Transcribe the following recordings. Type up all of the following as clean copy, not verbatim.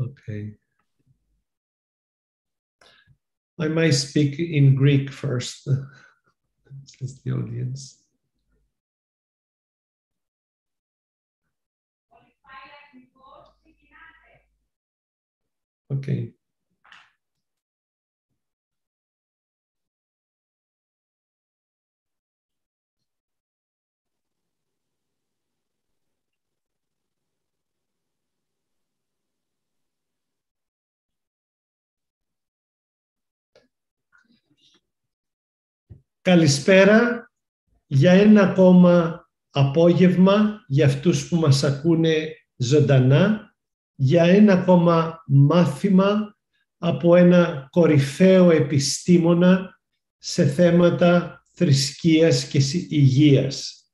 Okay. I might speak in Greek first, as the audience. Okay. Καλησπέρα για ένα ακόμα απόγευμα για αυτούς που μας ακούνε ζωντανά, για ένα ακόμα μάθημα από ένα κορυφαίο επιστήμονα σε θέματα θρησκείας και υγείας.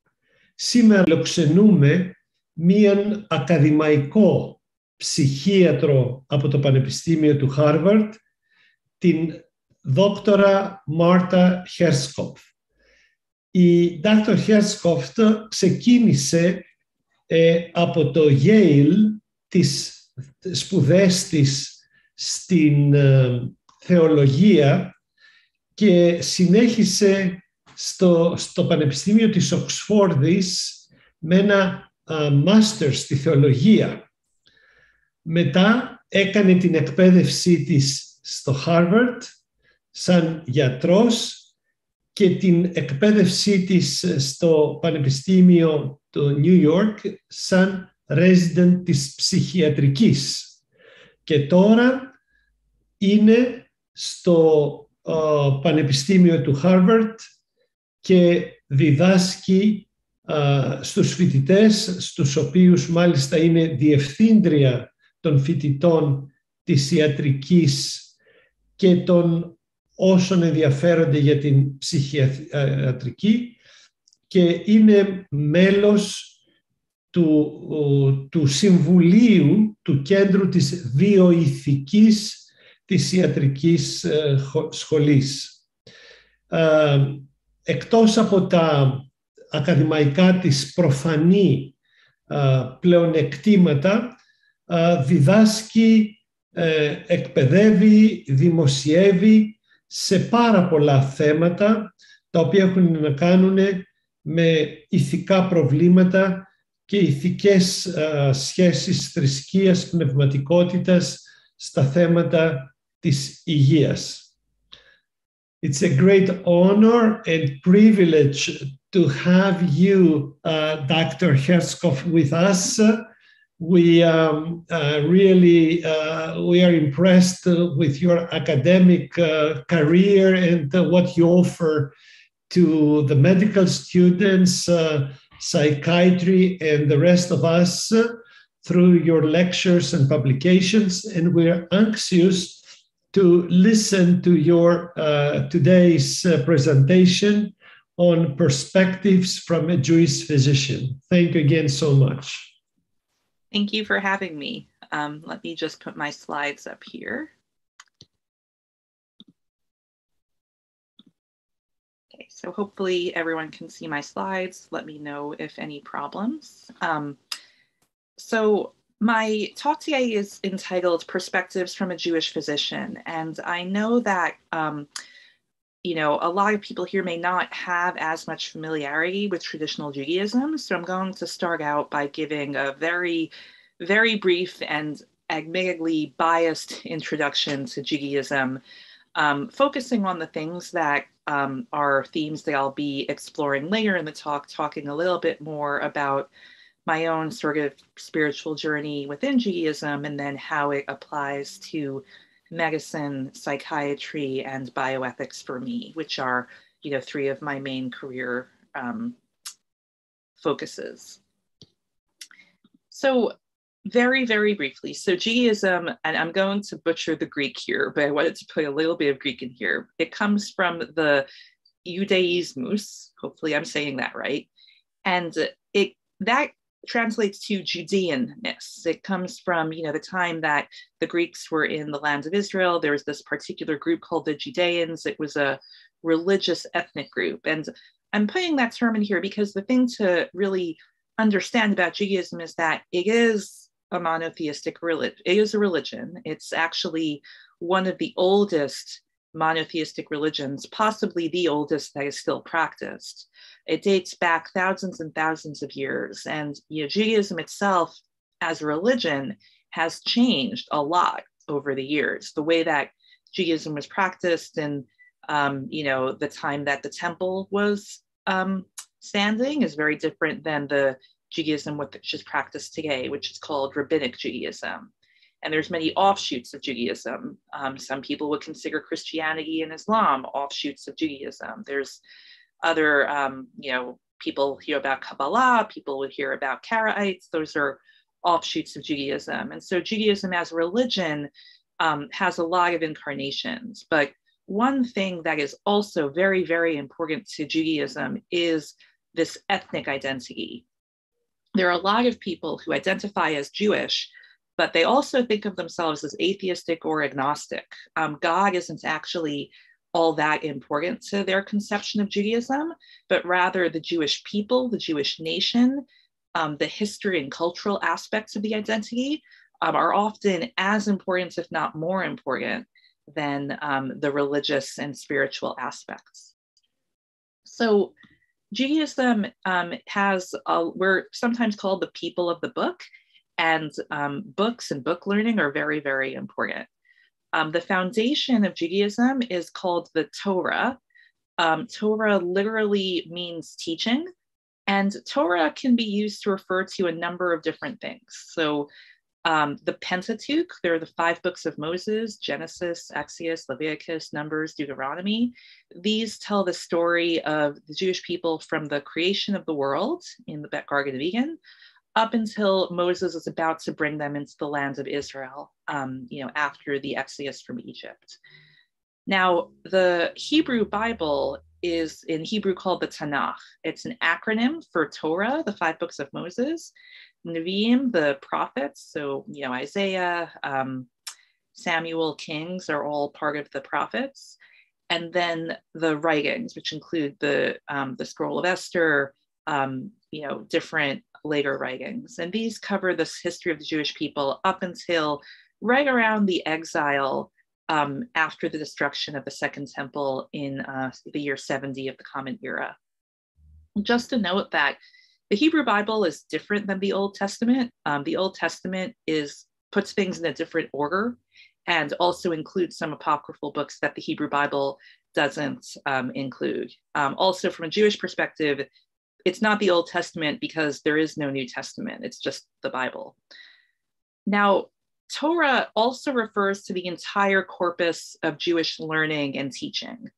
Σήμερα φιλοξενούμε μία ακαδημαϊκό ψυχίατρο από το Πανεπιστήμιο του Harvard, την δόκτορα Marta Herschkopf. Η Dr. Herschkopf ξεκίνησε από το Yale τις σπουδές της στην θεολογία και συνέχισε στο Πανεπιστήμιο της Οξφόρδης με ένα μάστερ στη θεολογία. Μετά έκανε την εκπαίδευσή της στο Harvard σαν γιατρός και την εκπαίδευσή της στο Πανεπιστήμιο του New York σαν resident της ψυχιατρικής. Και τώρα είναι στο Πανεπιστήμιο του Harvard και διδάσκει στους φοιτητές, στους οποίους μάλιστα είναι διευθύντρια των φοιτητών της Ιατρικής και των όσων ενδιαφέρονται για την Ψυχιατρική, και είναι μέλος του Συμβουλίου του Κέντρου της Βιοειθικής της Ιατρικής Σχολής. Εκτός από τα ακαδημαϊκά της προφανή πλεονεκτήματα, διδάσκει, εκπαιδεύει, δημοσιεύει σε πάρα πολλά θέματα τα οποία έχουν να κάνουν με ηθικά προβλήματα και ηθικές σχέσεις θρησκείας, πνευματικότητας στα θέματα της υγείας. It's a great honor and privilege to have you, Dr. Herschkopf, with us. We are impressed with your academic career and what you offer to the medical students, psychiatry, and the rest of us through your lectures and publications. And we are anxious to listen to your today's presentation on perspectives from a Jewish physician. Thank you again so much. Thank you for having me. Let me just put my slides up here. Okay, so hopefully everyone can see my slides. Let me know if any problems. So my talk today is entitled Perspectives from a Jewish Physician. And I know that, you know, a lot of people here may not have as much familiarity with traditional Judaism. So I'm going to start out by giving a very brief and admittedly biased introduction to Judaism, focusing on the things that are themes that I'll be exploring later in the talk, talking a little bit more about my own sort of spiritual journey within Judaism and then how it applies to medicine, psychiatry, and bioethics for me, which are, you know, three of my main career focuses. So very briefly, so Judaism, and I'm going to butcher the Greek here, but I wanted to put a little bit of Greek in here. It comes from the Judaismus, hopefully I'm saying that right, and that translates to Judeanness. It comes from, you know, the time that the Greeks were in the land of Israel. There was this particular group called the Judeans. It was a religious ethnic group. And I'm putting that term in here because the thing to really understand about Judaism is that it is a monotheistic religion. It is a religion. It's actually one of the oldest monotheistic religions, possibly the oldest that is still practiced. It dates back thousands and thousands of years. And Judaism itself as a religion has changed a lot over the years. The way that Judaism was practiced in the time that the temple was standing is very different than the Judaism which is practiced today, which is called Rabbinic Judaism. And there's many offshoots of Judaism. Some people would consider Christianity and Islam offshoots of Judaism. There's other, people hear about Kabbalah, people would hear about Karaites. Those are offshoots of Judaism. And so Judaism as a religion has a lot of incarnations. But one thing that is also very, very important to Judaism is this ethnic identity. There are a lot of people who identify as Jewish, but they also think of themselves as atheistic or agnostic. God isn't actually all that important to their conception of Judaism, but rather the Jewish people, the Jewish nation, the history and cultural aspects of the identity are often as important, if not more important, than the religious and spiritual aspects. So Judaism we're sometimes called the people of the book, and books and book learning are very, very important. The foundation of Judaism is called the Torah. Torah literally means teaching, and Torah can be used to refer to a number of different things. So the Pentateuch, there are the 5 books of Moses: Genesis, Exodus, Leviticus, Numbers, Deuteronomy. These tell the story of the Jewish people from the creation of the world in the Garden of Eden up until Moses is about to bring them into the land of Israel, after the Exodus from Egypt. Now, the Hebrew Bible is in Hebrew called the Tanakh. It's an acronym for Torah, the 5 books of Moses, Nevi'im, the prophets, so Isaiah, Samuel, Kings are all part of the prophets, and then the writings, which include the Scroll of Esther, different later writings, and these cover the history of the Jewish people up until right around the exile after the destruction of the Second Temple in the year 70 of the Common Era. Just to note that the Hebrew Bible is different than the Old Testament. The Old Testament puts things in a different order and also includes some apocryphal books that the Hebrew Bible doesn't include. Also, from a Jewish perspective, it's not the Old Testament because there is no New Testament. It's just the Bible. Now, Torah also refers to the entire corpus of Jewish learning and teaching.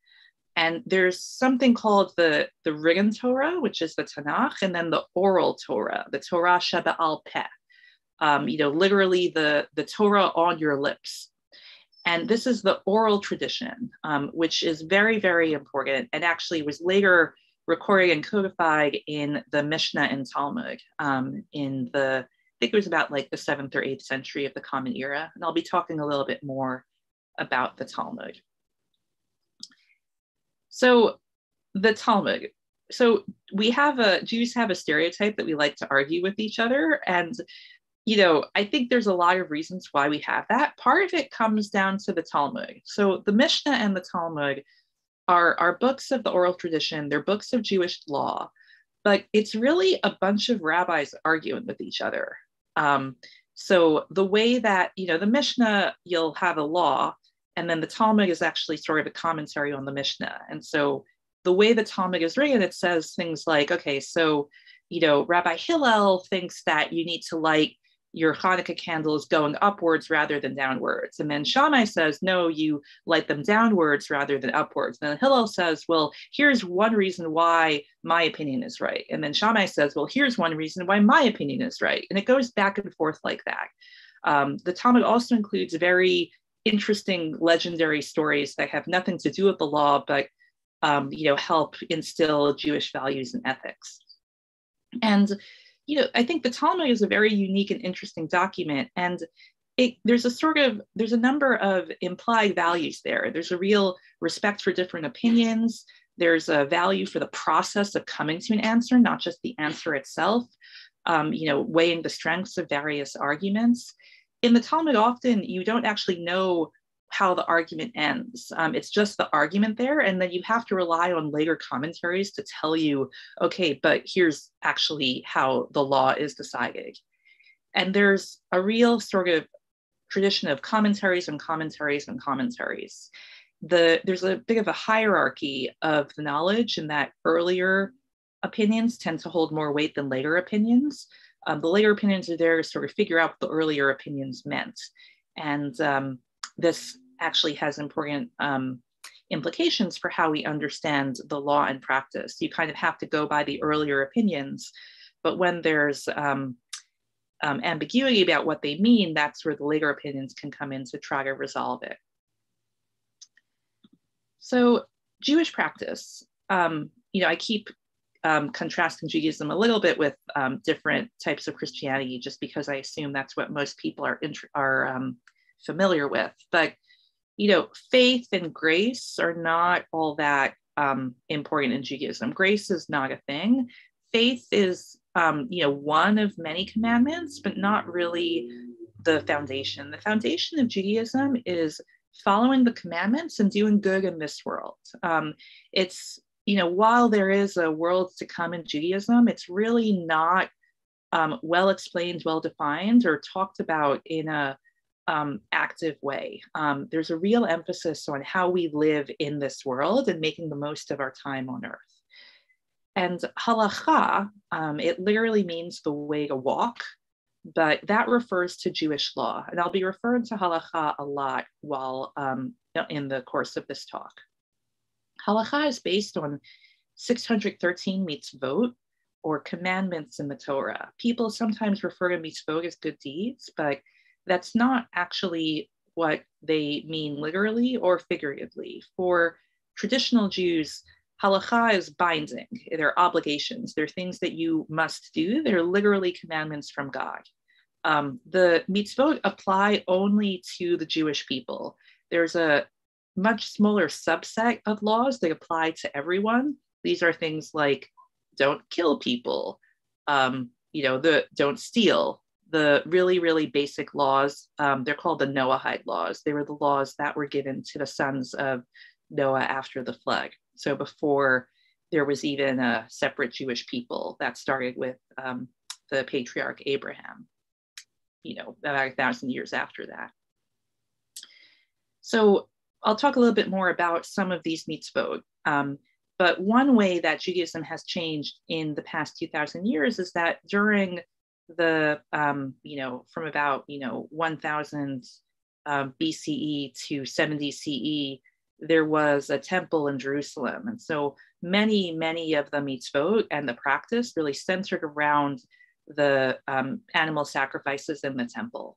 And there's something called the written Torah, which is the Tanakh, and then the oral Torah, the Torah Sheba'al Peh, literally the Torah on your lips. And this is the oral tradition, which is very, very important, and actually was later recorded and codified in the Mishnah and Talmud in I think it was about like the 7th or 8th century of the Common Era. And I'll be talking a little bit more about the Talmud. So the Talmud. So Jews have a stereotype that we like to argue with each other. And, I think there's a lot of reasons why we have that. Part of it comes down to the Talmud. So the Mishnah and the Talmud are books of the oral tradition. They're books of Jewish law, but it's really a bunch of rabbis arguing with each other. So the way that, the Mishnah, you'll have a law, and then the Talmud is actually sort of a commentary on the Mishnah. And so the way the Talmud is written, it says things like, okay, so, Rabbi Hillel thinks that you need to light your Hanukkah candles going upwards rather than downwards. And then Shammai says, no, you light them downwards rather than upwards. And then Hillel says, well, here's one reason why my opinion is right. And then Shammai says, well, here's one reason why my opinion is right. And it goes back and forth like that. The Talmud also includes very interesting legendary stories that have nothing to do with the law, but help instill Jewish values and ethics. And I think the Talmud is a very unique and interesting document, and there's a number of implied values there. There's a real respect for different opinions. There's a value for the process of coming to an answer, not just the answer itself. weighing the strengths of various arguments. In the Talmud, often you don't actually know how the argument ends. It's just the argument there, and then you have to rely on later commentaries to tell you, okay, but here's actually how the law is decided. And there's a real sort of tradition of commentaries and commentaries and commentaries. There's a bit of a hierarchy of the knowledge in that earlier opinions tend to hold more weight than later opinions. The later opinions are there to sort of figure out what the earlier opinions meant. And this actually has important implications for how we understand the law and practice. You kind of have to go by the earlier opinions, but when there's ambiguity about what they mean, that's where the later opinions can come in to try to resolve it. So Jewish practice, I keep contrasting Judaism a little bit with different types of Christianity, just because I assume that's what most people are familiar with. But faith and grace are not all that important in Judaism. Grace is not a thing. Faith is, one of many commandments, but not really the foundation. The foundation of Judaism is following the commandments and doing good in this world. It's, while there is a world to come in Judaism, it's really not well explained, well defined, or talked about in a active way. There's a real emphasis on how we live in this world and making the most of our time on earth. And halacha, it literally means the way to walk, but that refers to Jewish law. And I'll be referring to halacha a lot while in the course of this talk. Halacha is based on 613 mitzvot, or commandments in the Torah. People sometimes refer to mitzvot as good deeds, but that's not actually what they mean literally or figuratively. For traditional Jews, halacha is binding. They're obligations. They're things that you must do. They're literally commandments from God. The mitzvot apply only to the Jewish people. There's a much smaller subset of laws that apply to everyone. These are things like don't kill people, don't steal, the really, really basic laws. They're called the Noahide laws. They were the laws that were given to the sons of Noah after the flood. So before there was even a separate Jewish people, that started with the patriarch Abraham, about 1,000 years after that. So I'll talk a little bit more about some of these mitzvot. But one way that Judaism has changed in the past 2,000 years is that during the, from about, 1000 BCE to 70 CE, there was a temple in Jerusalem. And so many of the mitzvot and the practice really centered around the animal sacrifices in the temple.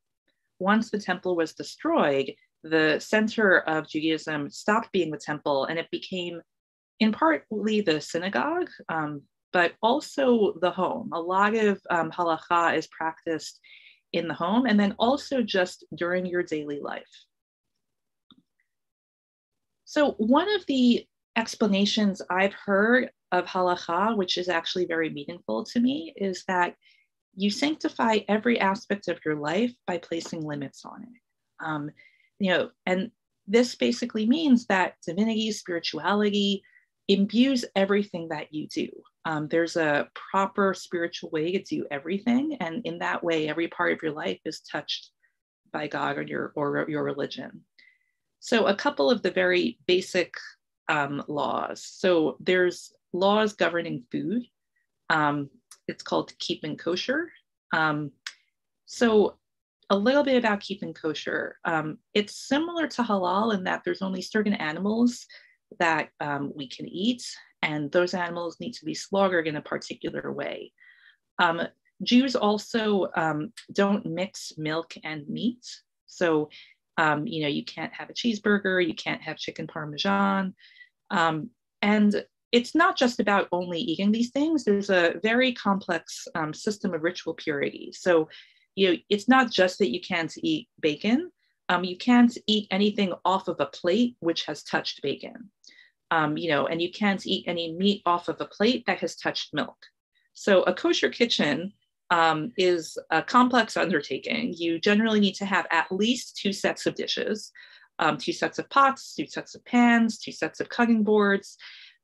Once the temple was destroyed, the center of Judaism stopped being the temple, and it became in partly the synagogue, but also the home. A lot of halacha is practiced in the home, and then also just during your daily life. So one of the explanations I've heard of halacha, which is actually very meaningful to me, is that you sanctify every aspect of your life by placing limits on it. And this basically means that divinity, spirituality, imbues everything that you do. There's a proper spiritual way to do everything, and in that way, every part of your life is touched by God or your religion. So a couple of the very basic laws. So there's laws governing food. It's called keeping kosher. So a little bit about keeping kosher. It's similar to halal in that there's only certain animals that we can eat, and those animals need to be slaughtered in a particular way. Jews also don't mix milk and meat. So, you can't have a cheeseburger, you can't have chicken parmesan. And it's not just about only eating these things. There's a very complex system of ritual purity. So, it's not just that you can't eat bacon. You can't eat anything off of a plate which has touched bacon. And you can't eat any meat off of a plate that has touched milk. So a kosher kitchen is a complex undertaking. You generally need to have at least 2 sets of dishes, 2 sets of pots, 2 sets of pans, 2 sets of cutting boards.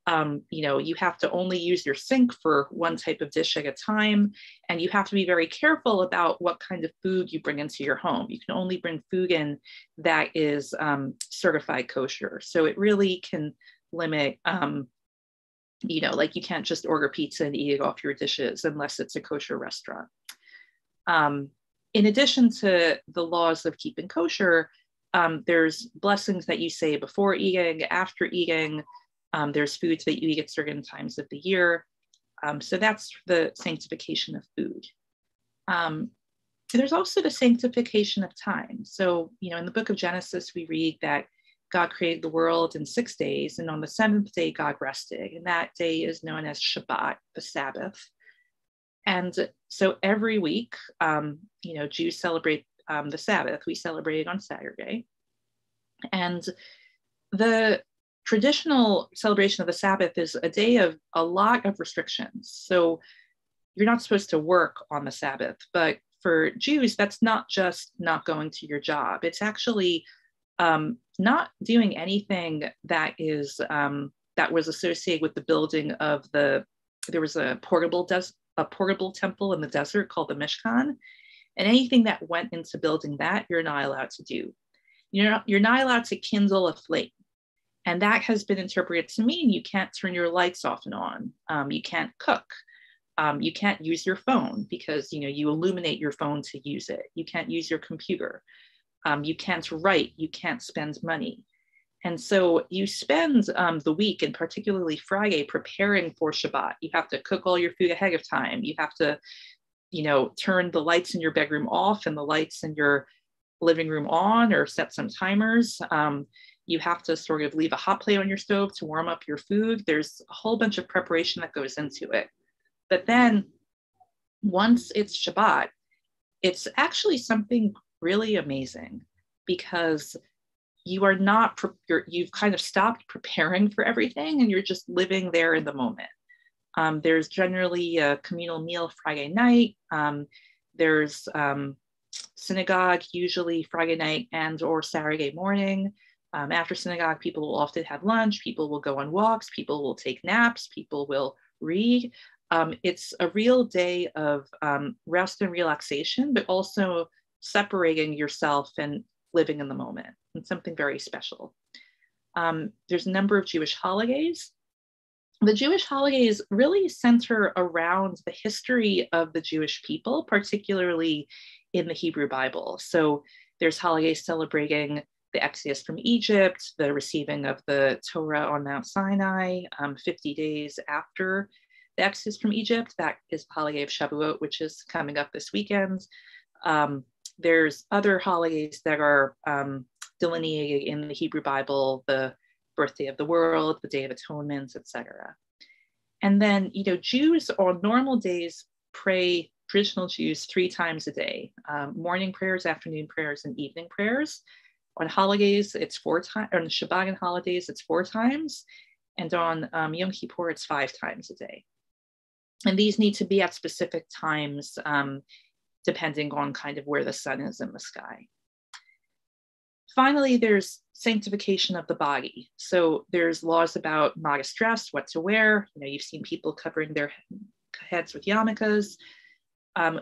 You have to only use your sink for 1 type of dish at a time. And you have to be very careful about what kind of food you bring into your home. You can only bring food in that is certified kosher. So it really can limit, like you can't just order pizza and eat it off your dishes unless it's a kosher restaurant. In addition to the laws of keeping kosher, there's blessings that you say before eating, after eating. There's foods that you eat at certain times of the year. So that's the sanctification of food. There's also the sanctification of time. So, in the book of Genesis, we read that God created the world in 6 days, and on the 7th day, God rested. And that day is known as Shabbat, the Sabbath. And so every week, Jews celebrate the Sabbath. We celebrate it on Saturday. And the traditional celebration of the Sabbath is a day of a lot of restrictions. So you're not supposed to work on the Sabbath, but for Jews, that's not just not going to your job. It's actually not doing anything that is that was associated with the building of there was a portable temple in the desert called the Mishkan, and anything that went into building that, you're not allowed to do. You're not allowed to kindle a flame. And that has been interpreted to mean you can't turn your lights off and on. You can't cook. You can't use your phone because you illuminate your phone to use it. You can't use your computer. You can't write. You can't spend money. And so you spend the week, and particularly Friday, preparing for Shabbat. You have to cook all your food ahead of time. You have to, turn the lights in your bedroom off and the lights in your living room on, or set some timers. You have to sort of leave a hot plate on your stove to warm up your food. There's a whole bunch of preparation that goes into it. But then once it's Shabbat, it's actually something really amazing, because you are not, you've kind of stopped preparing for everything and you're just living there in the moment. There's generally a communal meal Friday night. There's synagogue, usually Friday night and or Saturday morning. After synagogue, people will often have lunch, people will go on walks, people will take naps, people will read. It's a real day of rest and relaxation, but also separating yourself and living in the moment. It's something very special. There's a number of Jewish holidays. The Jewish holidays really center around the history of the Jewish people, particularly in the Hebrew Bible. So there's holidays celebrating the Exodus from Egypt, the receiving of the Torah on Mount Sinai, 50 days after the Exodus from Egypt. That is the holiday of Shavuot, which is coming up this weekend. There's other holidays that are delineated in the Hebrew Bible, the birthday of the world, the Day of Atonement, etc. And then, Jews on normal days pray, traditional Jews, 3 times a day, morning prayers, afternoon prayers, and evening prayers. On holidays, it's 4 times. On Shabbat and holidays, it's 4 times. And on Yom Kippur, it's 5 times a day. And these need to be at specific times, depending on kind of where the sun is in the sky. Finally, there's sanctification of the body. So there's laws about modest dress, what to wear. You've seen people covering their heads with yarmulkes.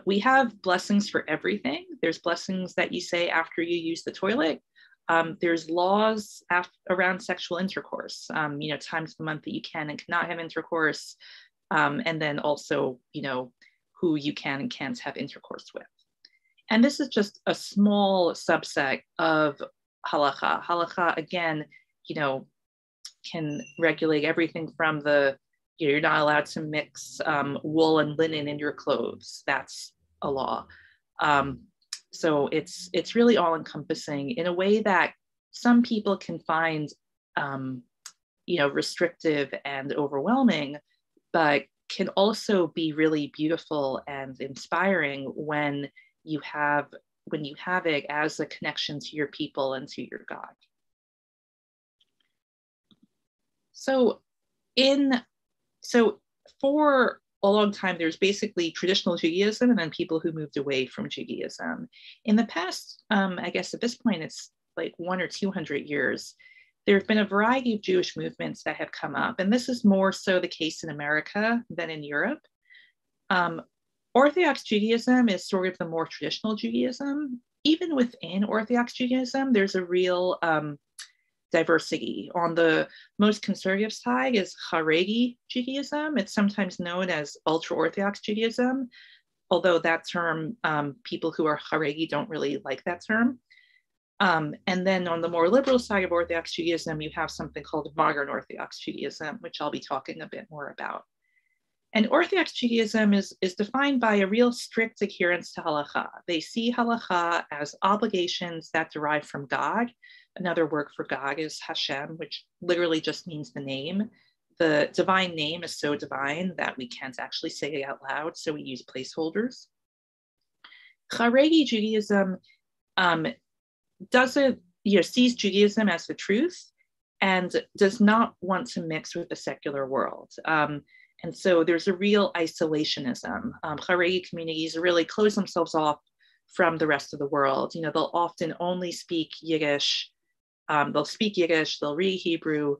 We have blessings for everything. There's blessings that you say after you use the toilet. There's laws around sexual intercourse, times of the month that you can and cannot have intercourse. And then also, who you can and can't have intercourse with. And this is just a small subset of halakha. Halakha, again, can regulate everything from you're not allowed to mix wool and linen in your clothes. That's a law. So it's really all encompassing in a way that some people can find, restrictive and overwhelming, but can also be really beautiful and inspiring when you have it as a connection to your people and to your God. So for a long time, there's basically traditional Judaism and then people who moved away from Judaism. In the past, I guess at this point, it's like 100 or 200 years, there have been a variety of Jewish movements that have come up. And this is more so the case in America than in Europe. Orthodox Judaism is sort of the more traditional Judaism. Even within Orthodox Judaism, there's a real diversity. On the most conservative side is Haredi Judaism. It's sometimes known as ultra-Orthodox Judaism, although that term, people who are Haredi don't really like that term. And then on the more liberal side of Orthodox Judaism, you have something called modern Orthodox Judaism, which I'll be talking a bit more about. And Orthodox Judaism is defined by a real strict adherence to halakha. They see halakha as obligations that derive from God. Another word for God is Hashem, which literally just means the name. The divine name is so divine that we can't actually say it out loud, so we use placeholders. Haredi Judaism sees Judaism as the truth and does not want to mix with the secular world. And so there's a real isolationism. Haredi communities really close themselves off from the rest of the world. You know, they'll often only speak Yiddish. They'll read Hebrew,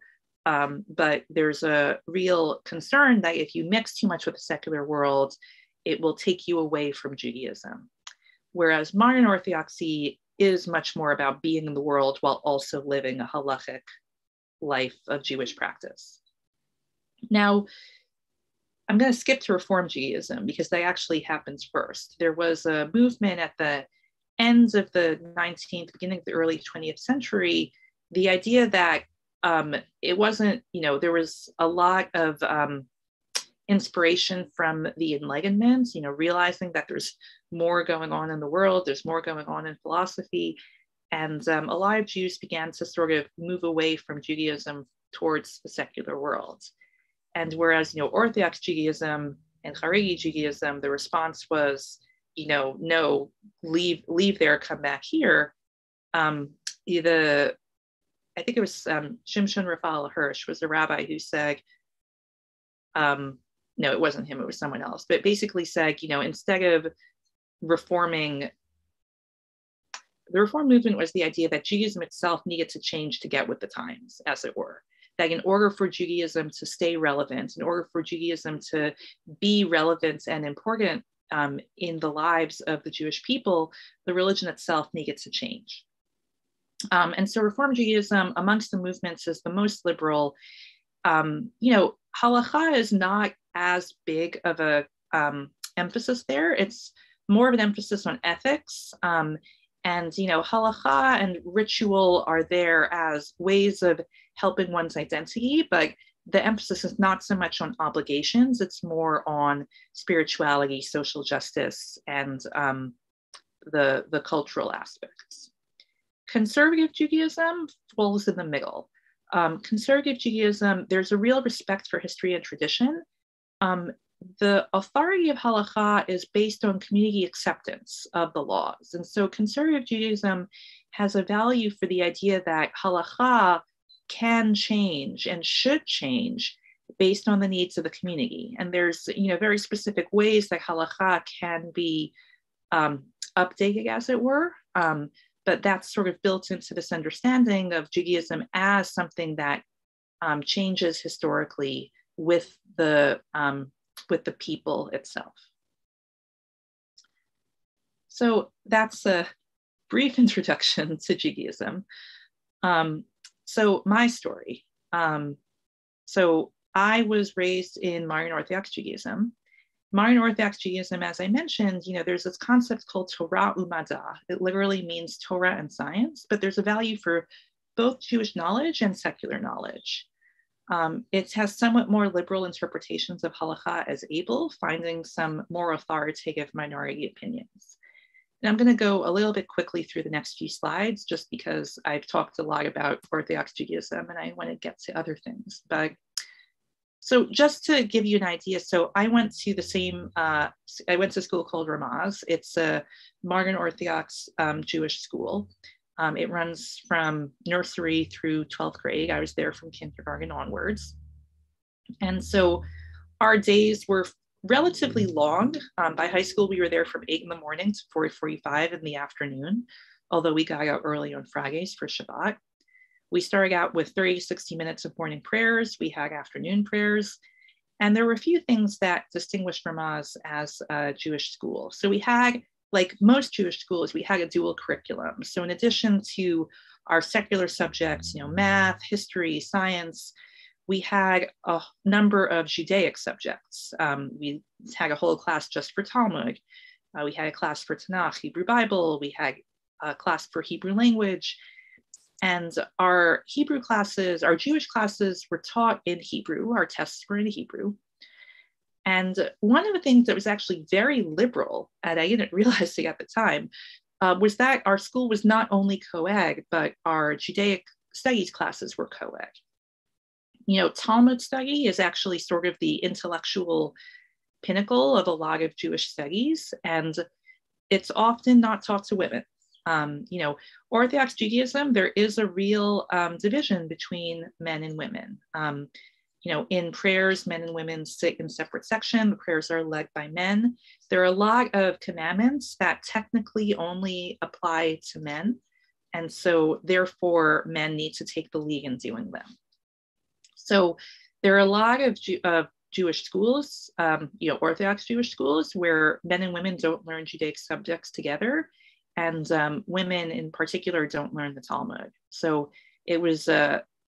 but there's a real concern that if you mix too much with the secular world, it will take you away from Judaism. Whereas modern Orthodoxy is much more about being in the world while also living a halachic life of Jewish practice. Now, I'm going to skip to Reform Judaism because that actually happens first. There was a movement at the ends of the 19th, beginning of the early 20th century, the idea that it wasn't, there was a lot of inspiration from the Enlightenment, realizing that there's more going on in the world, there's more going on in philosophy. And a lot of Jews began to sort of move away from Judaism towards the secular world. And whereas, Orthodox Judaism and Haredi Judaism, the response was, no, leave there, come back here. I think it was Shimshon Raphael Hirsch was a rabbi who said, no, it wasn't him, it was someone else, but basically said, instead of reforming, the reform movement was the idea that Judaism itself needed to change to get with the times, as it were. That in order for Judaism to stay relevant, in order for Judaism to be relevant and important in the lives of the Jewish people, the religion itself needed to change. And so Reform Judaism, amongst the movements, is the most liberal. Halakha is not as big of a emphasis there. It's more of an emphasis on ethics. And halakha and ritual are there as ways of helping one's identity, but the emphasis is not so much on obligations, it's more on spirituality, social justice, and the cultural aspects. Conservative Judaism falls in the middle. Conservative Judaism, there's a real respect for history and tradition. The authority of halakha is based on community acceptance of the laws. And so conservative Judaism has a value for the idea that halakha can change and should change based on the needs of the community. And there's, very specific ways that halakha can be updated, as it were. But that's sort of built into this understanding of Judaism as something that changes historically with the people itself. So that's a brief introduction to Judaism. So my story. So I was raised in modern Orthodox Judaism. Modern Orthodox Judaism, as I mentioned, there's this concept called Torah u'mad'a. It literally means Torah and science, but there's a value for both Jewish knowledge and secular knowledge. It has somewhat more liberal interpretations of halakha as able, finding some more authoritative minority opinions. And I'm going to go a little bit quickly through the next few slides, just because I've talked a lot about Orthodox Judaism and I want to get to other things. But so just to give you an idea, so I went to the same, I went to a school called Ramaz. It's a modern Orthodox Jewish school. It runs from nursery through 12th grade. I was there from kindergarten onwards. And so our days were relatively long. By high school, we were there from 8 in the morning to 4:45 in the afternoon, although we got out early on Fridays for Shabbat. We started out with 30 to 60 minutes of morning prayers. We had afternoon prayers. And there were a few things that distinguished Ramaz as a Jewish school. So we had, like most Jewish schools, we had a dual curriculum. So in addition to our secular subjects, math, history, science, we had a number of Judaic subjects. We had a whole class just for Talmud. We had a class for Tanakh, Hebrew Bible. We had a class for Hebrew language. And our Hebrew classes, our Jewish classes were taught in Hebrew. Our tests were in Hebrew. And one of the things that was actually very liberal, and I didn't realize it at the time, was that our school was not only co-ed, but our Judaic studies classes were co-ed. Talmud study is actually sort of the intellectual pinnacle of a lot of Jewish studies, and it's often not taught to women. Orthodox Judaism, there is a real division between men and women. In prayers, men and women sit in separate sections. The prayers are led by men. There are a lot of commandments that technically only apply to men. And so therefore, men need to take the lead in doing them. So there are a lot of Jewish schools, Orthodox Jewish schools, where men and women don't learn Judaic subjects together. And women in particular don't learn the Talmud. So it was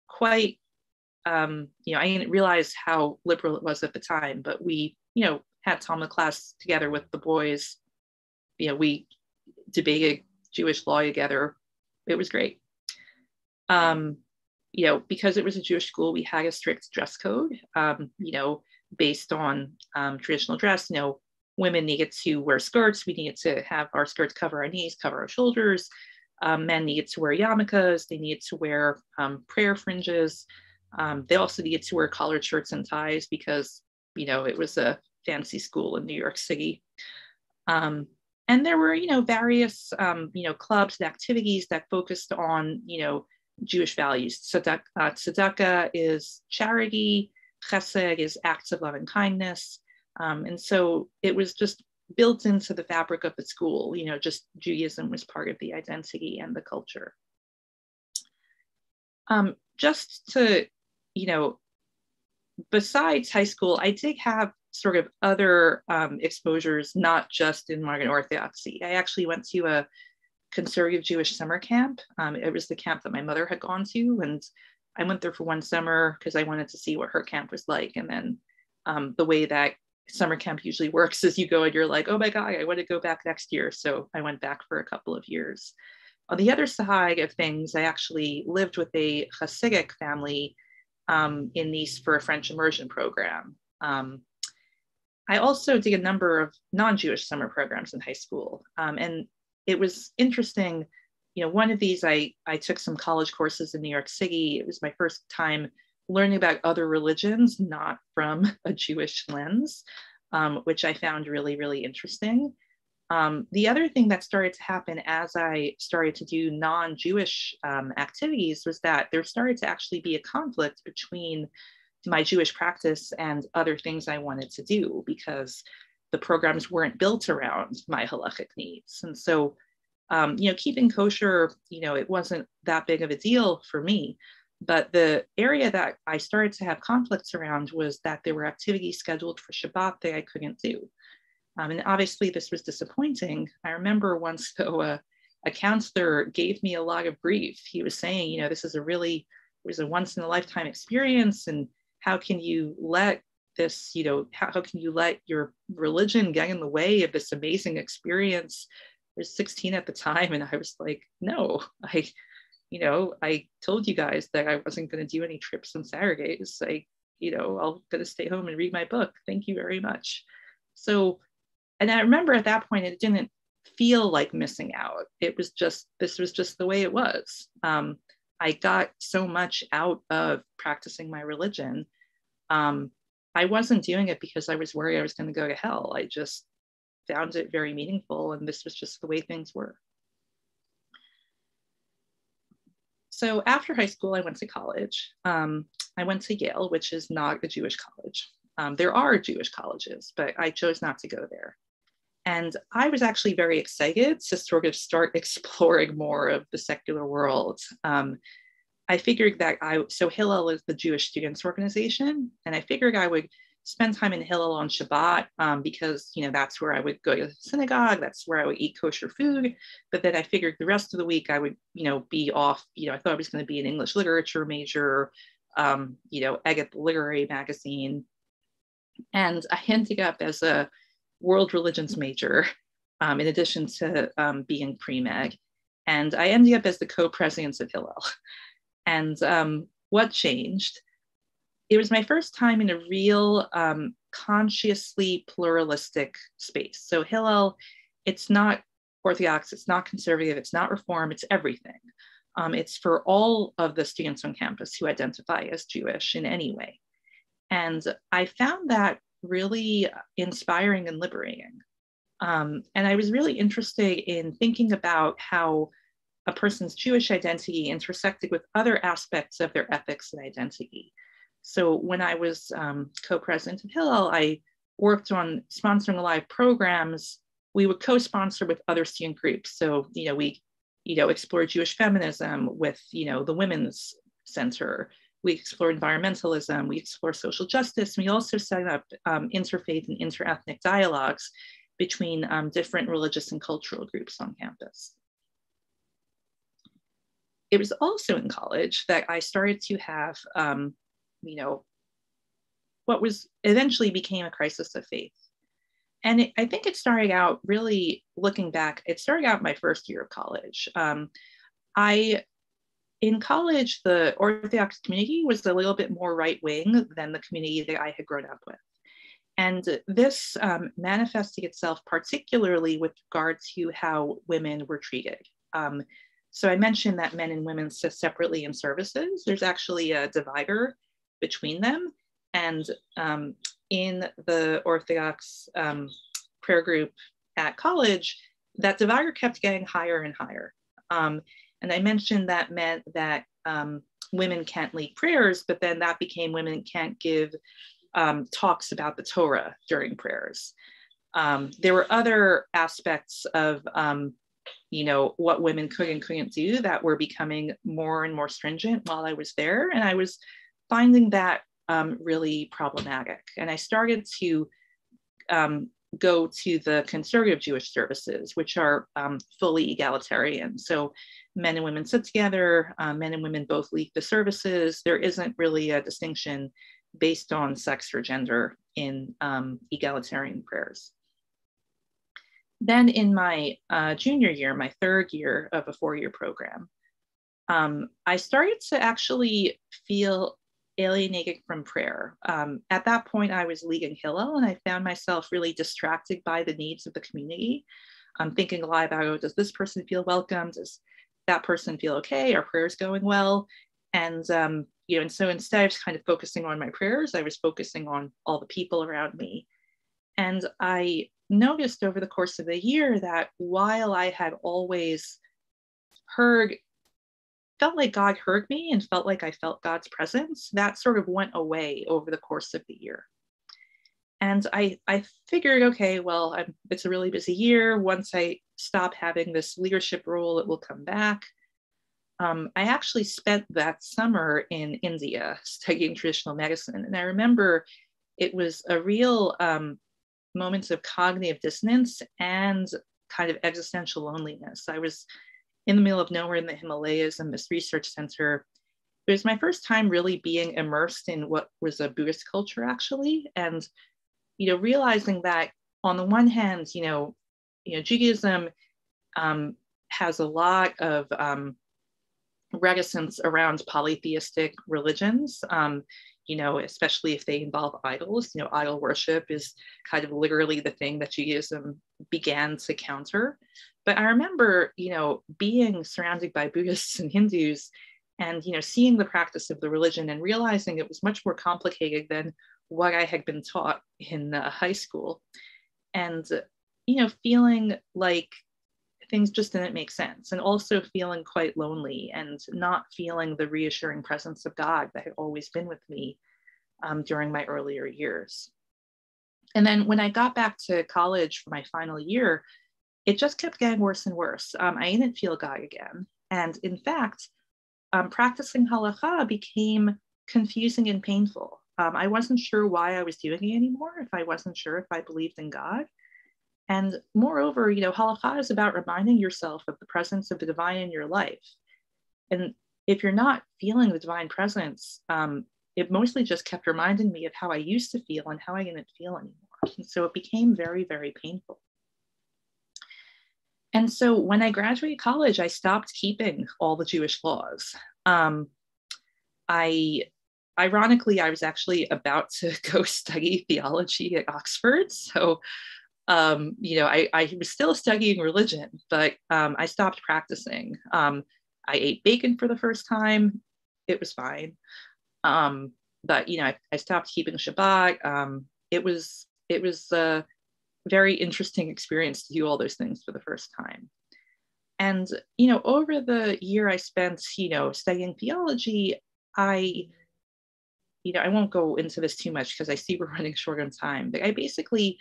quite, I didn't realize how liberal it was at the time, but we, had Talmud class together with the boys. We debated Jewish law together. It was great. Because it was a Jewish school, we had a strict dress code, based on traditional dress. Women needed to wear skirts. We needed to have our skirts cover our knees, cover our shoulders. Men needed to wear yarmulkes. They needed to wear prayer fringes. They also needed to wear collared shirts and ties because, it was a fancy school in New York City. And there were, various, clubs and activities that focused on, Jewish values. Tzedakah is charity. Chesed is acts of love and kindness. And so it was just built into the fabric of the school, just Judaism was part of the identity and the culture. Just to, besides high school, I did have sort of other exposures, not just in modern Orthodoxy. I actually went to a conservative Jewish summer camp. It was the camp that my mother had gone to, and I went there for one summer because I wanted to see what her camp was like. And then the way that summer camp usually works is you go and you're like, oh my God, I want to go back next year. So I went back for a couple of years. On the other side of things, I actually lived with a Hasidic family in Nice for a French immersion program. I also did a number of non-Jewish summer programs in high school. And it was interesting, one of these, I took some college courses in New York City. It was my first time learning about other religions, not from a Jewish lens, which I found really, really interesting. The other thing that started to happen as I started to do non-Jewish activities was that there started to actually be a conflict between my Jewish practice and other things I wanted to do because the programs weren't built around my halachic needs. And so, keeping kosher, it wasn't that big of a deal for me. But the area that I started to have conflicts around was that there were activities scheduled for Shabbat that I couldn't do. And obviously this was disappointing. I remember once though, a counselor gave me a lot of grief. He was saying, this is it was a once in a lifetime experience. And how can you let this, how can you let your religion get in the way of this amazing experience? I was 16 at the time. And I was like, no, I told you guys that I wasn't going to do any trips on Saturdays. I'm going to stay home and read my book. Thank you very much. So, and I remember at that point, it didn't feel like missing out. This was just the way it was. I got so much out of practicing my religion. I wasn't doing it because I was worried I was going to go to hell. I just found it very meaningful, and this was just the way things were. So after high school, I went to college. I went to Yale, which is not a Jewish college. there are Jewish colleges, but I chose not to go there. And I was actually very excited to sort of start exploring more of the secular world. I figured that so Hillel is the Jewish Students Organization, and I figured I would spend time in Hillel on Shabbat because, that's where I would go to synagogue, that's where I would eat kosher food. But then I figured the rest of the week I would, be off, I thought I was going to be an English literature major, egg at the literary magazine. And I ended up as a world religions major, in addition to being pre-med. And I ended up as the co-president of Hillel. And what changed? It was my first time in a real consciously pluralistic space. So Hillel, it's not Orthodox, it's not conservative, it's not Reform, it's everything. It's for all of the students on campus who identify as Jewish in any way. And I found that really inspiring and liberating. And I was really interested in thinking about how a person's Jewish identity intersected with other aspects of their ethics and identity. So when I was co-president of Hillel, I worked on sponsoring live programs. We would co-sponsor with other student groups. So, we, explored Jewish feminism with, the Women's Center. We explore environmentalism, we explore social justice. We also set up interfaith and interethnic dialogues between different religious and cultural groups on campus. It was also in college that I started to have, what was eventually became a crisis of faith. And I think it started out really looking back, it started out my first year of college. In college, the Orthodox community was a little bit more right-wing than the community that I had grown up with. And this manifested itself particularly with regard to how women were treated. So I mentioned that men and women sit separately in services. There's actually a divider between them. And in the Orthodox prayer group at college, that divider kept getting higher and higher. And I mentioned that meant that women can't lead prayers, but then that became women can't give talks about the Torah during prayers. There were other aspects of what women could and couldn't do that were becoming more and more stringent while I was there. And I was finding that really problematic. And I started to go to the conservative Jewish services, which are fully egalitarian. So men and women sit together, men and women both lead the services. There isn't really a distinction based on sex or gender in egalitarian prayers. Then in my junior year, my third year of a 4-year program, I started to actually feel alienated from prayer. At that point, I was leading Hillel, and I found myself really distracted by the needs of the community. I'm thinking a lot about, oh, does this person feel welcome? Does that person feel okay? Are prayers going well? And and so instead of kind of focusing on my prayers, I was focusing on all the people around me. And I noticed over the course of the year that while I had always felt like God heard me and felt like I felt God's presence, that sort of went away over the course of the year. And I figured, okay, well, it's a really busy year. Once I stop having this leadership role, it will come back. I actually spent that summer in India studying traditional medicine. And I remember it was a real moment of cognitive dissonance and kind of existential loneliness. I was in the middle of nowhere in the Himalayas in this research center. It was my first time really being immersed in what was a Buddhist culture, actually. And, realizing that on the one hand, Judaism has a lot of reticence around polytheistic religions, especially if they involve idols. Idol worship is kind of literally the thing that Judaism began to counter. But I remember, being surrounded by Buddhists and Hindus and, seeing the practice of the religion and realizing it was much more complicated than what I had been taught in high school. And, feeling like things just didn't make sense, and also feeling quite lonely and not feeling the reassuring presence of God that had always been with me during my earlier years. And then when I got back to college for my final year, it just kept getting worse and worse. I didn't feel God again. And in fact, practicing halakha became confusing and painful. I wasn't sure why I was doing it anymore, if I wasn't sure if I believed in God. And moreover, halakha is about reminding yourself of the presence of the divine in your life. And if you're not feeling the divine presence, it mostly just kept reminding me of how I used to feel and how I didn't feel anymore. And so it became very, very painful. And so when I graduated college, I stopped keeping all the Jewish laws. Ironically, I was actually about to go study theology at Oxford. So, I was still studying religion, but I stopped practicing. I ate bacon for the first time. It was fine. But, I stopped keeping Shabbat. It was a very interesting experience to do all those things for the first time. And, over the year I spent, studying theology, I won't go into this too much because I see we're running short on time, but I basically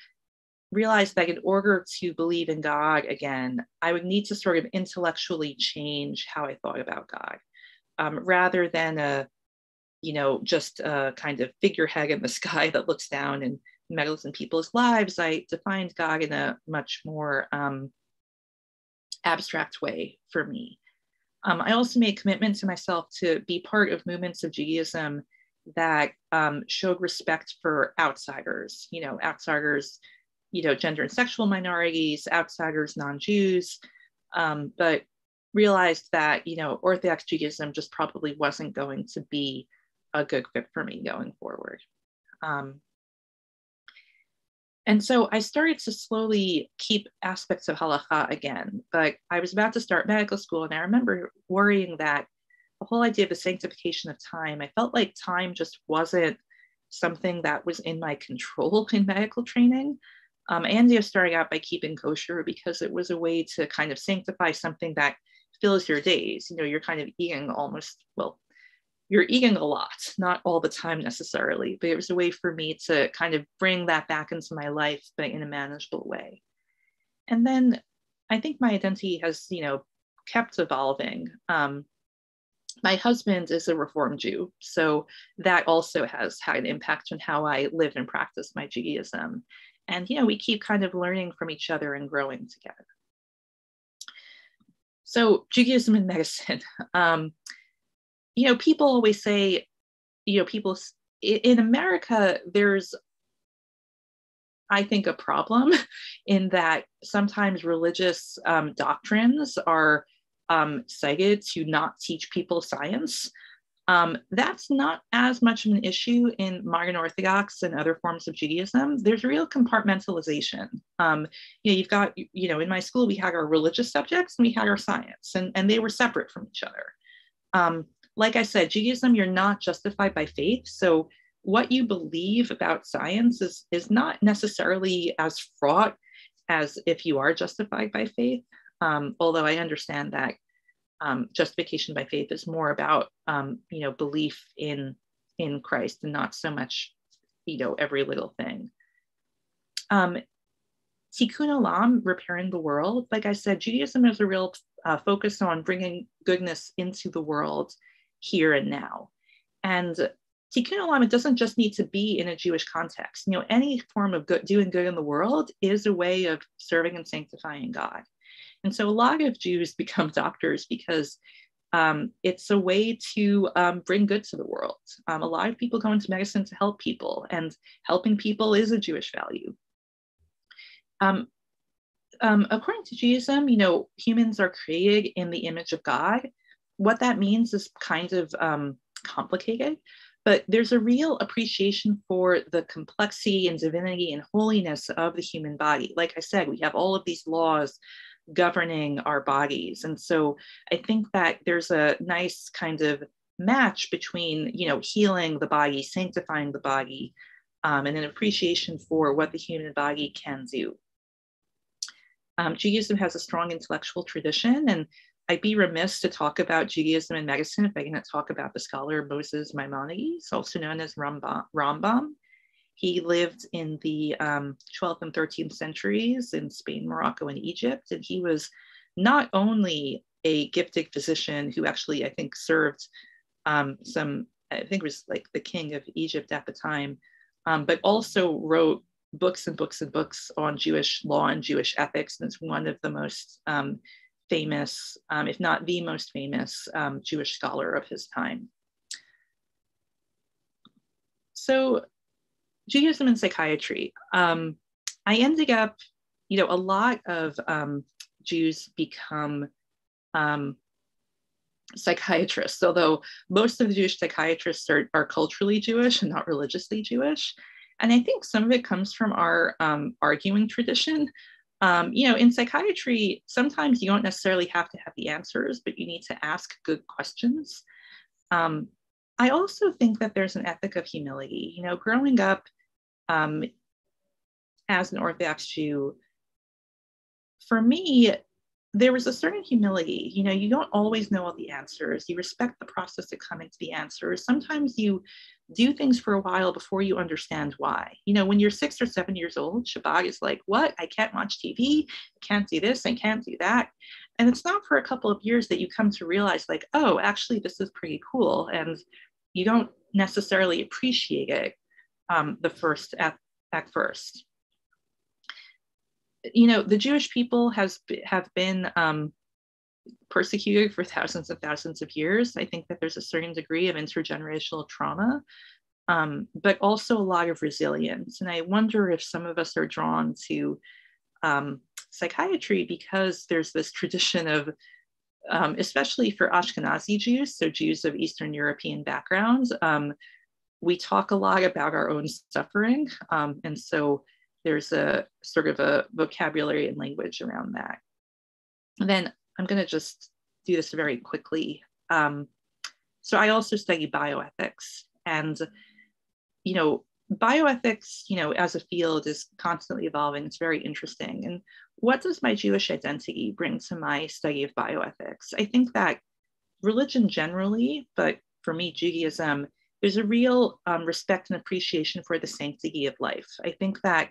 realized that in order to believe in God again, I would need to sort of intellectually change how I thought about God, rather than just a kind of figurehead in the sky that looks down and meddles in people's lives. I defined God in a much more abstract way for me. I also made a commitment to myself to be part of movements of Judaism that showed respect for outsiders, outsiders, gender and sexual minorities, outsiders, non-Jews, but realized that, Orthodox Judaism just probably wasn't going to be a good fit for me going forward. And so I started to slowly keep aspects of halakha again, but I was about to start medical school, and I remember worrying that the whole idea of the sanctification of time, I felt like time just wasn't something that was in my control in medical training. I ended up starting out by keeping kosher because it was a way to kind of sanctify something that fills your days. You're kind of eating you're eating a lot, not all the time necessarily, but it was a way for me to kind of bring that back into my life, but in a manageable way. And then I think my identity has, kept evolving. My husband is a Reformed Jew, so that also has had an impact on how I live and practice my Judaism. And, we keep kind of learning from each other and growing together. So Judaism and medicine. People always say, people in America, there's, I think, a problem in that sometimes religious doctrines are cited to not teach people science. That's not as much of an issue in modern Orthodox and other forms of Judaism. There's real compartmentalization. You've got, in my school, we had our religious subjects and we had our science, and they were separate from each other. Like I said, Judaism, you're not justified by faith. So what you believe about science is not necessarily as fraught as if you are justified by faith. Although I understand that justification by faith is more about, belief in Christ and not so much, every little thing. Tikkun Olam, repairing the world. Like I said, Judaism is a real focus on bringing goodness into the world here and now. And Tikkun Olam, it doesn't just need to be in a Jewish context. Any form of doing good in the world is a way of serving and sanctifying God. And so a lot of Jews become doctors because it's a way to bring good to the world. A lot of people go into medicine to help people, and helping people is a Jewish value. According to Judaism, humans are created in the image of God. What that means is kind of complicated, but there's a real appreciation for the complexity and divinity and holiness of the human body. Like I said, we have all of these laws governing our bodies. And so I think that there's a nice kind of match between, healing the body, sanctifying the body, and an appreciation for what the human body can do. Judaism has a strong intellectual tradition, and I'd be remiss to talk about Judaism and medicine if I didn't talk about the scholar Moses Maimonides, also known as Rambam. He lived in the 12th and 13th centuries in Spain, Morocco, and Egypt. And he was not only a gifted physician who actually, I think, served I think was like the king of Egypt at the time, but also wrote books and books and books on Jewish law and Jewish ethics. And it's one of the most famous, if not the most famous, Jewish scholar of his time. So Judaism and psychiatry. I ended up, a lot of Jews become psychiatrists, although most of the Jewish psychiatrists are culturally Jewish and not religiously Jewish. And I think some of it comes from our arguing tradition. In psychiatry, sometimes you don't necessarily have to have the answers, but you need to ask good questions. I also think that there's an ethic of humility. Growing up as an Orthodox Jew, for me, there was a certain humility. You don't always know all the answers. You respect the process of coming to the answers. Sometimes you do things for a while before you understand why. When you're 6 or 7 years old, Shabbat is like, what? I can't watch TV. I can't do this. I can't do that. And it's not for a couple of years that you come to realize like, oh, actually, this is pretty cool. And you don't necessarily appreciate it at first. The Jewish people have been persecuted for thousands and thousands of years. I think that there's a certain degree of intergenerational trauma, but also a lot of resilience. And I wonder if some of us are drawn to psychiatry because there's this tradition of, especially for Ashkenazi Jews, so Jews of Eastern European backgrounds, we talk a lot about our own suffering. And so there's a sort of a vocabulary and language around that. And then I'm going to just do this very quickly. So I also study bioethics, and, bioethics, as a field is constantly evolving. It's very interesting. And what does my Jewish identity bring to my study of bioethics? I think that religion generally, but for me, Judaism, there's a real respect and appreciation for the sanctity of life. I think that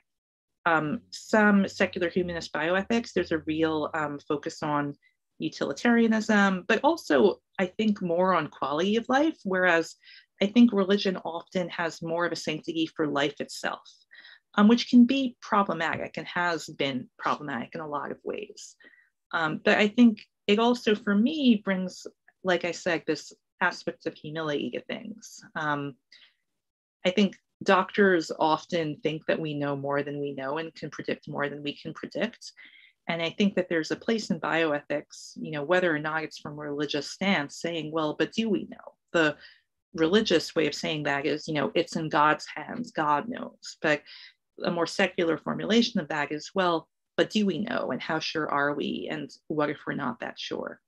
some secular humanist bioethics, there's a real focus on utilitarianism, but also I think more on quality of life, whereas I think religion often has more of a sanctity for life itself, which can be problematic and has been problematic in a lot of ways. But I think it also, for me, brings, like I said, this aspect of humility to things. I think doctors often think that we know more than we know and can predict more than we can predict. And I think that there's a place in bioethics, whether or not it's from a religious stance, saying, well, but do we know? The religious way of saying that is, it's in God's hands, God knows. But a more secular formulation of that is, well, but do we know? And how sure are we? And what if we're not that sure?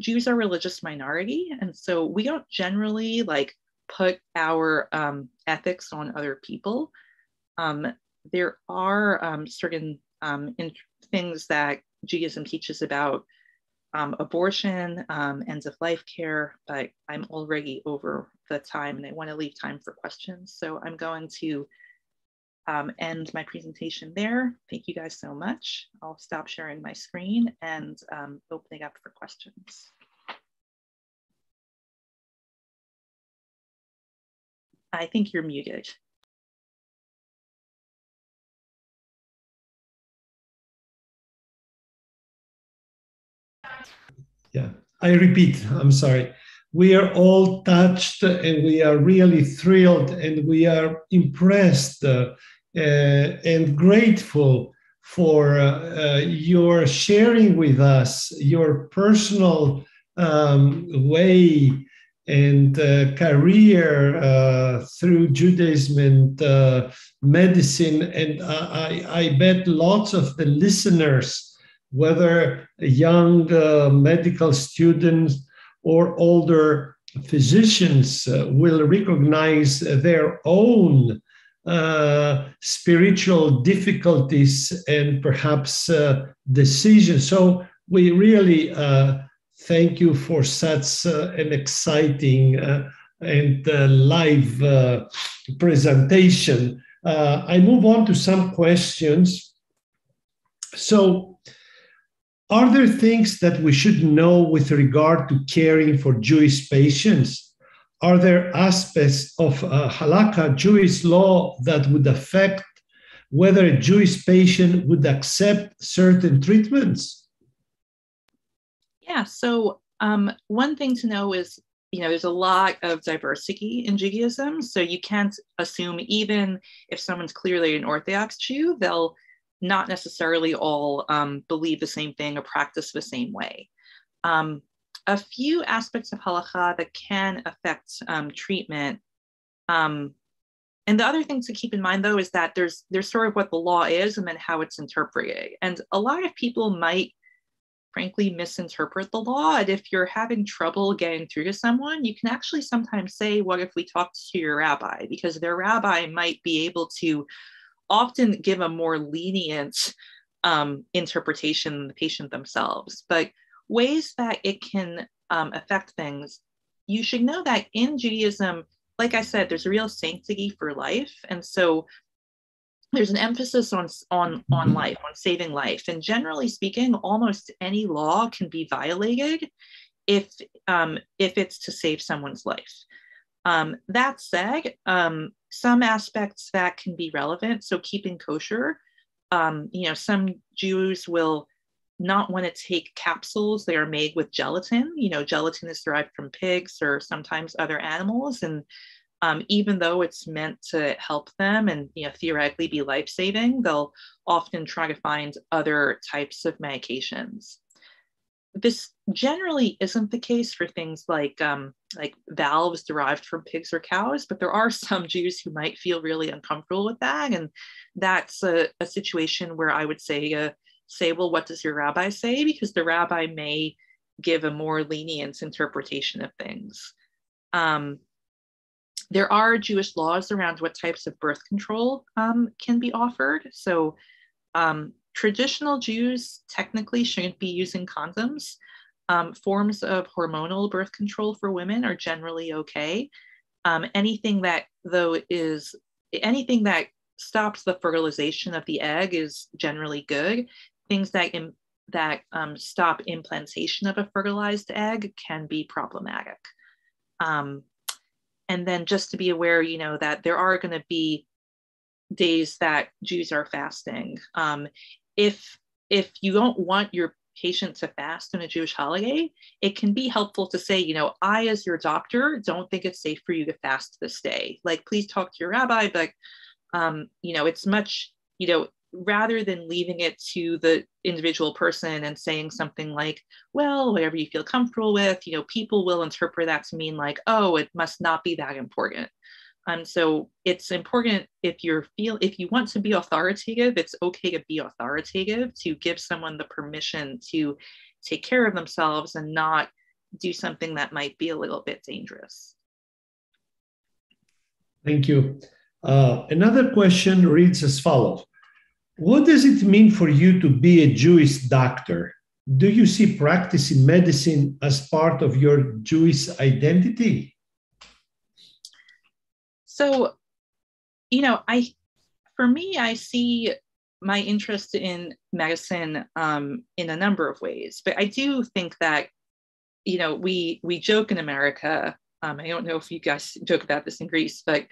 Jews are a religious minority. And so we don't generally put our ethics on other people. There are certain things that Judaism teaches about abortion, end of life care, but I'm already over the time and I want to leave time for questions. So I'm going to end my presentation there. Thank you guys so much. I'll stop sharing my screen and opening up for questions. I think you're muted. Yeah, I repeat, I'm sorry. We are all touched and we are really thrilled and we are impressed and grateful for your sharing with us your personal way and career through Judaism and medicine. And I bet lots of the listeners, whether young medical students or older physicians, will recognize their own spiritual difficulties and perhaps decisions. So we really thank you for such an exciting and live presentation. I move on to some questions. So, are there things that we should know with regard to caring for Jewish patients? Are there aspects of halakha, Jewish law, that would affect whether a Jewish patient would accept certain treatments? Yeah, so one thing to know is, there's a lot of diversity in Judaism. So you can't assume, even if someone's clearly an Orthodox Jew, they'll not necessarily all believe the same thing or practice the same way. A few aspects of halakha that can affect treatment. And the other thing to keep in mind, though, is that there's sort of what the law is and then how it's interpreted. And a lot of people might, frankly, misinterpret the law. And if you're having trouble getting through to someone, you can actually sometimes say, what if we talked to your rabbi? Because their rabbi might be able to often give a more lenient interpretation than the patient themselves. But ways that it can affect things, you should know that in Judaism, like I said, there's a real sanctity for life. And so there's an emphasis on life, on saving life. And generally speaking, almost any law can be violated if it's to save someone's life. That said, some aspects that can be relevant, so keeping kosher, some Jews will not want to take capsules. They are made with gelatin. Gelatin is derived from pigs or sometimes other animals. And even though it's meant to help them and theoretically be life-saving, they'll often try to find other types of medications. This generally isn't the case for things like valves derived from pigs or cows, but there are some Jews who might feel really uncomfortable with that. And that's a situation where I would say, well, what does your rabbi say? Because the rabbi may give a more lenient interpretation of things. There are Jewish laws around what types of birth control can be offered. So traditional Jews technically shouldn't be using condoms. Forms of hormonal birth control for women are generally okay. Anything that stops the fertilization of the egg is generally good. Things that stop implantation of a fertilized egg can be problematic. And then just to be aware, that there are going to be days that Jews are fasting. If you don't want your patient to fast on a Jewish holiday, it can be helpful to say, I, as your doctor, don't think it's safe for you to fast this day. Like, please talk to your rabbi, but, it's much, rather than leaving it to the individual person and saying something like, well, whatever you feel comfortable with, people will interpret that to mean like, oh, it must not be that important. So it's important if you want to be authoritative, it's okay to be authoritative, to give someone the permission to take care of themselves and not do something that might be a little bit dangerous. Thank you. Another question reads as follows. What does it mean for you to be a Jewish doctor? Do you see practicing medicine as part of your Jewish identity? So, for me, I see my interest in medicine in a number of ways, but I do think that, we joke in America. I don't know if you guys joke about this in Greece, but,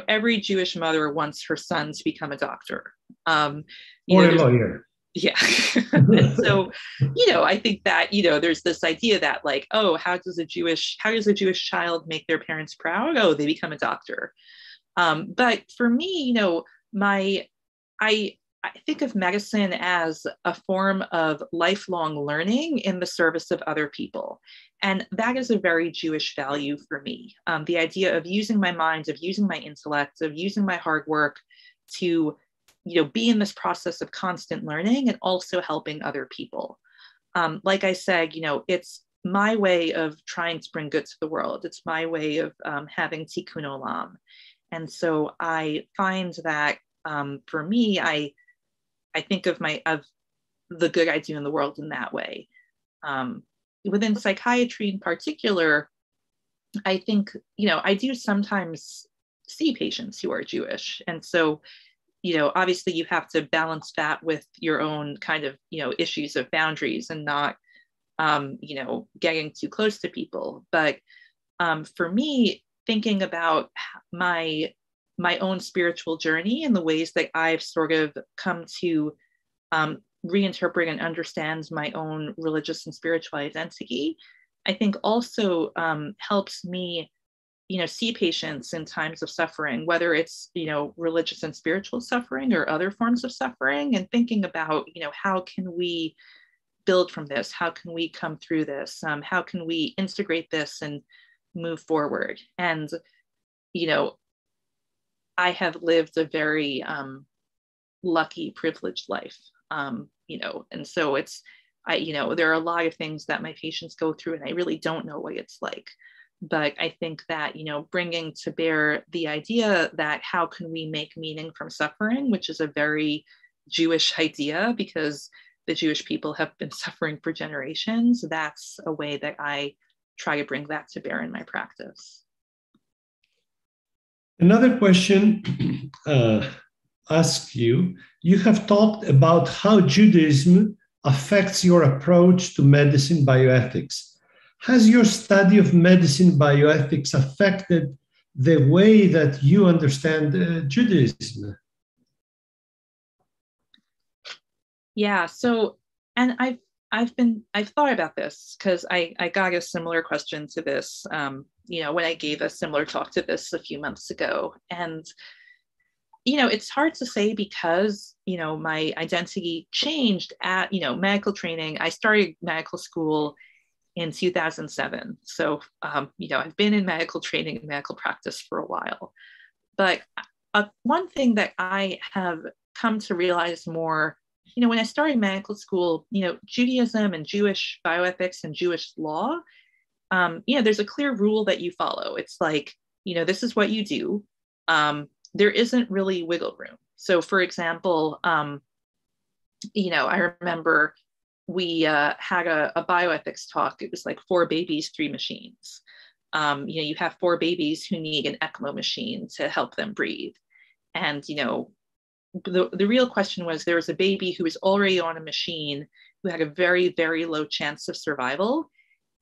every Jewish mother wants her son to become a doctor. Or a lawyer. Yeah. And so, I think that, there's this idea that like, oh, how does a Jewish child make their parents proud? Oh, they become a doctor. But for me, I think of medicine as a form of lifelong learning in the service of other people. And that is a very Jewish value for me. The idea of using my mind, of using my intellect, of using my hard work to, be in this process of constant learning and also helping other people. Like I said, it's my way of trying to bring good to the world. It's my way of having tikkun olam. And so I find that for me, I think of the good I do in the world in that way. Within psychiatry in particular, I think, I do sometimes see patients who are Jewish. And so, obviously you have to balance that with your own kind of, issues of boundaries and not, getting too close to people. But for me, thinking about my own spiritual journey and the ways that I've sort of come to reinterpret and understand my own religious and spiritual identity, I think also helps me, see patients in times of suffering, whether it's, religious and spiritual suffering or other forms of suffering, and thinking about, how can we build from this? How can we come through this? How can we integrate this and move forward? And, I have lived a very lucky, privileged life, and so there are a lot of things that my patients go through, and I really don't know what it's like. But I think that, bringing to bear the idea that how can we make meaning from suffering, which is a very Jewish idea because the Jewish people have been suffering for generations, that's a way that I try to bring that to bear in my practice. Another question asks you have talked about how Judaism affects your approach to medicine bioethics. Has your study of medicine bioethics affected the way that you understand Judaism? Yeah, so, and I've thought about this because I got a similar question to this, when I gave a similar talk to this a few months ago. And, it's hard to say because, my identity changed at, medical training. I started medical school in 2007. So, I've been in medical training and medical practice for a while. But one thing that I have come to realize more, when I started medical school, Judaism and Jewish bioethics and Jewish law, there's a clear rule that you follow. It's like, this is what you do. There isn't really wiggle room. So for example, I remember we had a bioethics talk. It was like 4 babies, 3 machines. You have 4 babies who need an ECMO machine to help them breathe. And, the real question was, there was a baby who was already on a machine who had a very, very low chance of survival.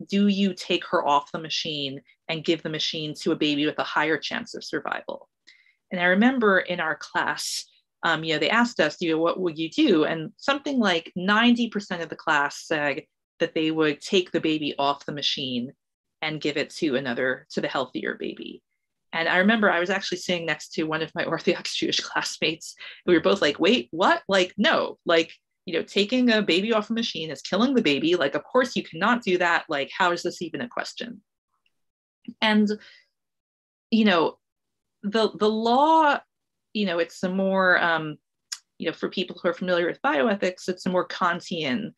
Do you take her off the machine and give the machine to a baby with a higher chance of survival? And I remember in our class, they asked us, what would you do? And something like 90% of the class said that they would take the baby off the machine and give it to the healthier baby. And I remember I was actually sitting next to one of my Orthodox Jewish classmates. We were both like, wait, what? Like, no, like, taking a baby off a machine is killing the baby. Like, of course you cannot do that. Like, how is this even a question? And, the law, it's a more, for people who are familiar with bioethics, it's a more Kantian,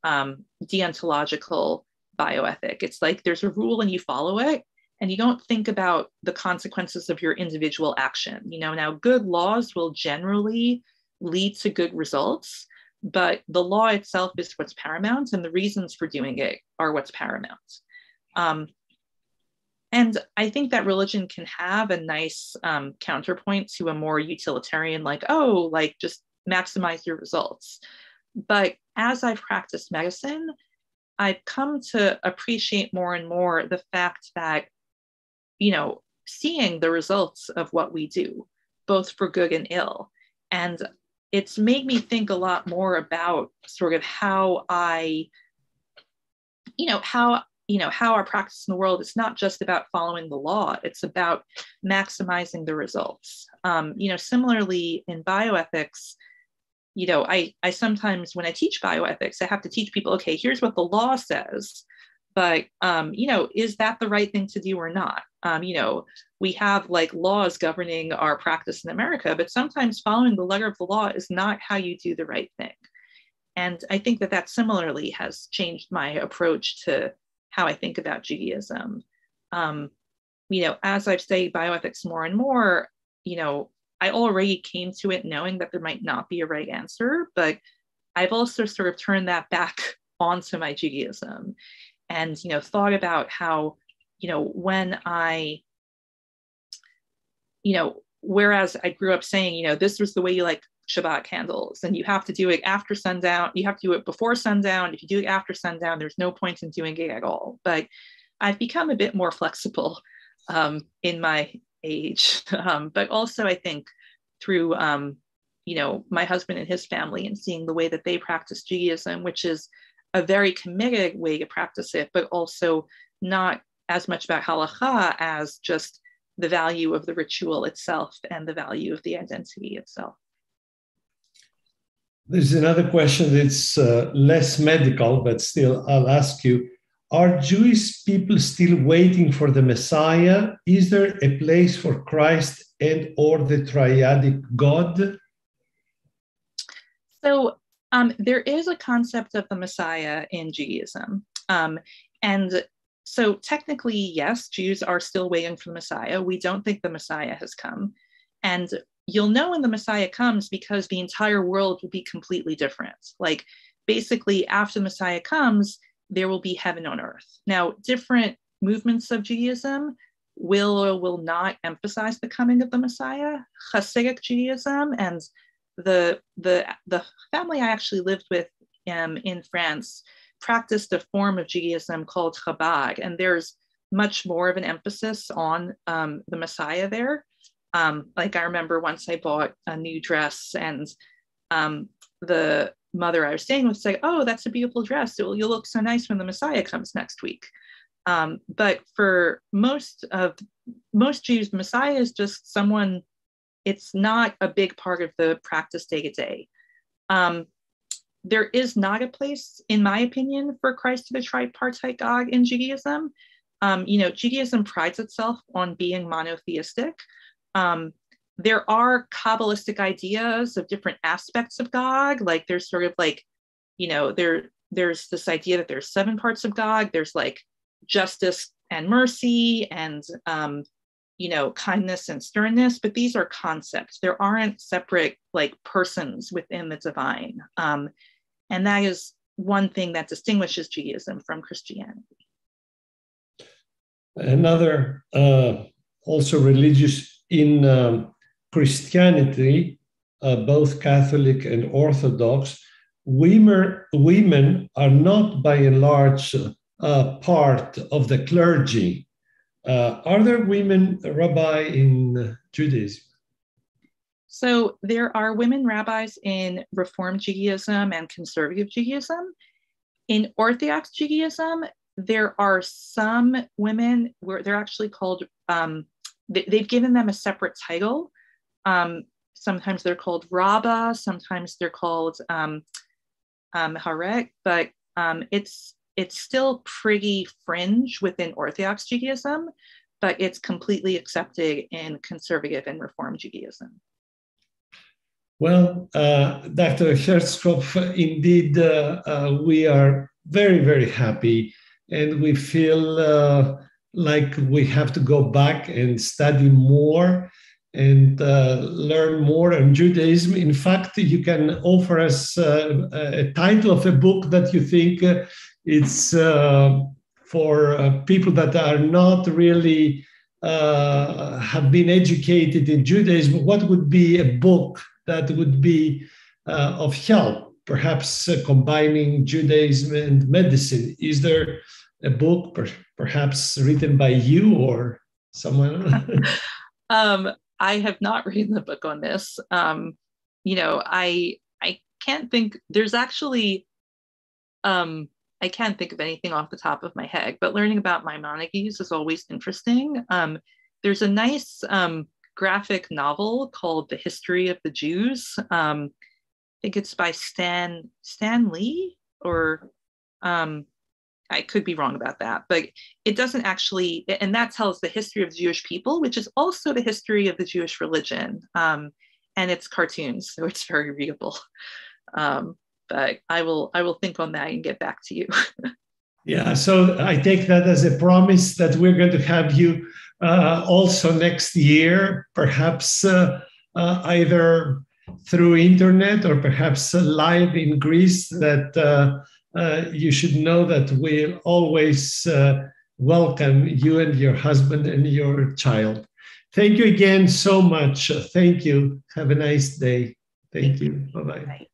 deontological bioethic. It's like there's a rule and you follow it, and you don't think about the consequences of your individual action. Now good laws will generally lead to good results, but the law itself is what's paramount, and the reasons for doing it are what's paramount. And I think that religion can have a nice counterpoint to a more utilitarian, just maximize your results. But as I've practiced medicine, I've come to appreciate more and more the fact that, seeing the results of what we do, both for good and ill. And it's made me think a lot more about sort of how our practice in the world is not just about following the law, it's about maximizing the results. Similarly in bioethics, I sometimes, when I teach bioethics, I have to teach people, okay, here's what the law says, but, is that the right thing to do or not? We have like laws governing our practice in America, but sometimes following the letter of the law is not how you do the right thing. And I think that similarly has changed my approach to how I think about Judaism. As I've studied bioethics more and more, I already came to it knowing that there might not be a right answer, but I've also sort of turned that back onto my Judaism and, thought about how, when I, whereas I grew up saying, this was the way you like Shabbat candles, and you have to do it after sundown. You have to do it before sundown. If you do it after sundown, there's no point in doing it at all. But I've become a bit more flexible in my age, but also I think through, my husband and his family and seeing the way that they practice Judaism, which is a very committed way to practice it, but also not as much about halakha as just the value of the ritual itself and the value of the identity itself. There's another question that's less medical, but still I'll ask you, are Jewish people still waiting for the Messiah? Is there a place for Christ and or the triadic God? So there is a concept of the Messiah in Judaism. And so technically, yes, Jews are still waiting for the Messiah. We don't think the Messiah has come. And you'll know when the Messiah comes because the entire world will be completely different. Like basically after the Messiah comes, there will be heaven on earth. Now, different movements of Judaism will or will not emphasize the coming of the Messiah. Hasidic Judaism and the family I actually lived with in France practiced a form of Judaism called Chabad, and there's much more of an emphasis on the Messiah there. Like I remember once I bought a new dress, and the mother I was staying with said, "Oh, that's a beautiful dress. You'll look so nice when the Messiah comes next week." But for most Jews, the Messiah is just someone. It's not a big part of the practice day to day. There is not a place, in my opinion, for Christ to the tripartite God in Judaism. Judaism prides itself on being monotheistic. There are Kabbalistic ideas of different aspects of God. Like there's sort of like, there's this idea that there's 7 parts of God. There's like justice and mercy and, kindness and sternness, but these are concepts. There aren't separate like persons within the divine. And that is one thing that distinguishes Judaism from Christianity. Another also religious in Christianity, both Catholic and Orthodox, women are not by and large part of the clergy. Are there women rabbi in Judaism? So there are women rabbis in Reform Judaism and Conservative Judaism. In Orthodox Judaism, there are some women where they're actually called, they've given them a separate title. Sometimes they're called Rabbah, sometimes they're called Harek, but it's still pretty fringe within Orthodox Judaism, but it's completely accepted in Conservative and Reform Judaism. Well, Dr. Herschkopf, indeed, we are very, very happy, and we feel like we have to go back and study more and learn more on Judaism. In fact, you can offer us a title of a book that you think it's for people that are not really have been educated in Judaism. What would be a book that would be of help, perhaps combining Judaism and medicine? Is there a book perhaps written by you or someone else? I have not written the book on this. I can't think, there's actually, I can't think of anything off the top of my head, but learning about Maimonides is always interesting. There's a nice graphic novel called The History of the Jews. I think it's by Stan Lee, or I could be wrong about that, but it doesn't actually, and that tells the history of Jewish people, which is also the history of the Jewish religion. And it's cartoons, so it's very readable. But I will think on that and get back to you. Yeah, so I take that as a promise that we're going to have you also next year, perhaps either through internet or perhaps live in Greece, that you should know that we'll always welcome you and your husband and your child. Thank you again so much. Thank you. Have a nice day. Thank you. Bye-bye. Bye.